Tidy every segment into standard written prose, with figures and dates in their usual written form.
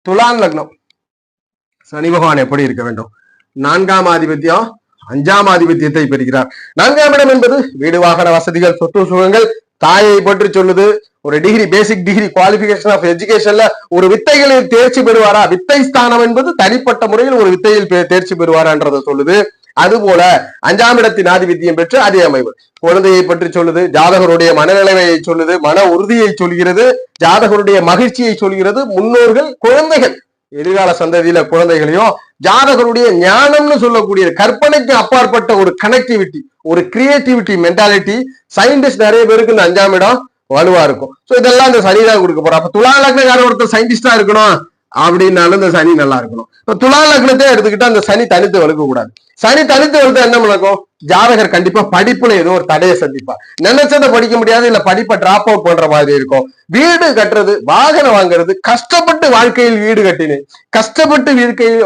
துலாம் லக்னம் சனி பகவான் எப்படி இருக்க வேண்டும்? 4ஆம் ஆதிபத்தியம் 5ஆம் ஆதிபத்தியத்தை பெறுகிறார். 4ஆம் இடம் என்பது வீடு வாகன வசதிகள் சொத்து சுகங்கள் தாயை பற்றி சொல்லுது. ஒரு degree basic degree qualification of எஜுகேஷன்ல ஒரு வித்தைகளில் தேர்ச்சி பெறுவாரா, வித்தை ஸ்தானம் என்பது தனிப்பட்ட முறையில் ஒரு வித்தையில் தேர்ச்சி பெறுவாரான்றதை சொல்லுது. அதுபோல 5ஆம் இடத்தின் ஆதிபத்தியம் பெற்று அதே அமைவு குழந்தையை பற்றி சொல்லுது, ஜாதகருடைய மனநிலைமையை சொல்லுது, மன உறுதியை சொல்கிறது, ஜாதகருடைய மகிழ்ச்சியை சொல்கிறது, முன்னோர்கள் குழந்தைகள் எதிர்கால சந்ததியில குழந்தைகளையும் ஜாதகருடைய ஞானம்னு சொல்லக்கூடிய கற்பனைக்கு அப்பாற்பட்ட ஒரு கனெக்டிவிட்டி, ஒரு கிரியேட்டிவிட்டி மென்டாலிட்டி சயின்டிஸ்ட் நிறைய பேருக்கு இந்த 5ஆம் இடம் வலுவா இருக்கும். சோ இதெல்லாம் இந்த சனி தான் கொடுக்க போறோம். அப்ப துலா லக்னக்காரன் ஒருத்தர் சயின்டிஸ்டா இருக்கணும் அப்படின்னாலும் இந்த சனி நல்லா இருக்கணும். இப்ப துலா லக்னத்தை எடுத்துக்கிட்டா அந்த சனி தனித்து வலுக்க கூடாது. சனி தனித்து வலுத்தா என்ன நடக்கும்? ஜாதகர் கண்டிப்பா படிப்புல ஏதோ ஒரு தடையை சந்திப்பார். நினைச்சதை படிக்க முடியாது, இல்ல படிப்பை டிராப் அவுட் பண்ற மாதிரி இருக்கும். வீடு கட்டுறது, வாகனம் வாங்குறது, கஷ்டப்பட்டு வாழ்க்கையில் வீடு கட்டினேன், கஷ்டப்பட்டு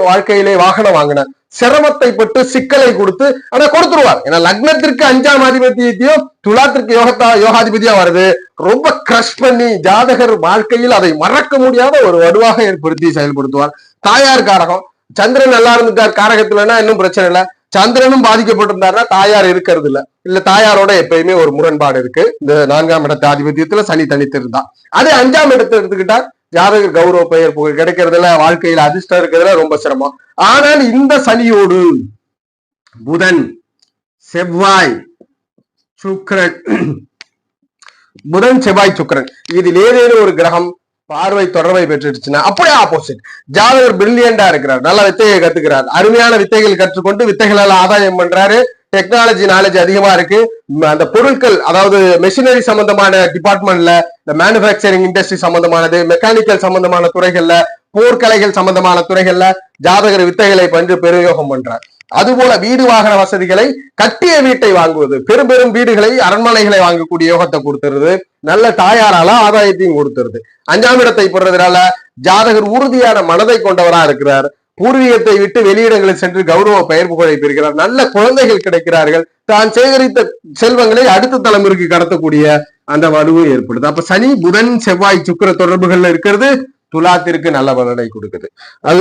வாழ்க்கையிலே வாகனம் வாங்கினேன், சிரமத்தை பட்டு சிக்கலை கொடுத்து ஆனா கொடுத்துருவார். ஏன்னா லக்னத்திற்கு 5ஆம் ஆதிபத்தியத்தையும் துலாத்திற்கு யோகாதிபதியா வருது. ரொம்ப கிரஷ் பண்ணி ஜாதகர் வாழ்க்கையில் அதை மறக்க முடியாத ஒரு வடுவாக ஏற்படுத்தி செயல்படுத்துவார். தாயார் காரகம், சந்திரன் நல்லா இருந்துட்டார் காரகத்துலன்னா இன்னும் பிரச்சனை இல்லை. சந்திரனும் பாதிக்கப்பட்டிருந்தாருன்னா தாயார் இருக்கிறது இல்ல தாயாரோட எப்பயுமே ஒரு முரண்பாடு இருக்கு. இந்த 4ஆம் இடத்து ஆதிபத்தியத்துல சனி தனித்து இருந்தா. அதே 5ஆம் இடத்தை எடுத்துக்கிட்டா ஜாதகர் கௌரவ பெயர் புகழ் கிடைக்கிறதுல, வாழ்க்கையில அதிர்ஷ்டம் இருக்கிறதுல ரொம்ப சிரமம். ஆனால் இந்த சனியோடு புதன், செவ்வாய், சுக்கிரன், புதன் செவ்வாய் சுக்கிரன் இதில் ஏதேனும் ஒரு கிரகம் பார்வை தொடர்பை பெற்றுச்சுன்னா அப்படியே ஆப்போசிட். ஜாதகர் பிரில்லியண்டா இருக்கிறார், நல்ல வித்தையை கத்துக்கிறார், அருமையான வித்தைகள் கற்றுக்கொண்டு வித்தைகளால் ஆதாயம் பண்றாரு, டெக்னாலஜி நாலேஜ் அதிகமா இருக்கு. அந்த பொருட்கள், அதாவது மெஷினரி சம்பந்தமான டிபார்ட்மெண்ட்ல, இந்த மேனுபேக்சரிங் இண்டஸ்ட்ரி சம்பந்தமானது, மெக்கானிக்கல் சம்பந்தமான துறைகள்ல, போர்க்கலைகள் சம்பந்தமான துறைகள்ல ஜாதகர் வித்தைகளை பற்றி பிரயோகம் பண்றார். அதுபோல வீடு வாகன வசதிகளை, கட்டிய வீட்டை வாங்குவது, பெரும் பெரும் வீடுகளை, அரண்மனைகளை வாங்கக்கூடிய யோகத்தை கொடுத்துருது. நல்ல தாயாரால ஆதாயத்தையும் கொடுத்துருது. 5ஆம் இடத்தை பெறதுனால ஜாதகர் உறுதியான மனதை கொண்டவரா இருக்கிறார். பூர்வீகத்தை விட்டு வெளியிடங்களில் சென்று கௌரவ பெயர் புகழை பெறுகிறார். நல்ல குழந்தைகள் கிடைக்கிறார்கள். தான் சேகரித்த செல்வங்களை அடுத்த தலைமுறைக்கு கடத்தக்கூடிய அந்த வலுவும் ஏற்படுது. அப்ப சனி, புதன், செவ்வாய், சுக்கிர தொடர்புகள்ல இருக்கிறது துலாத்திற்கு நல்ல பலனை கொடுக்குது. அது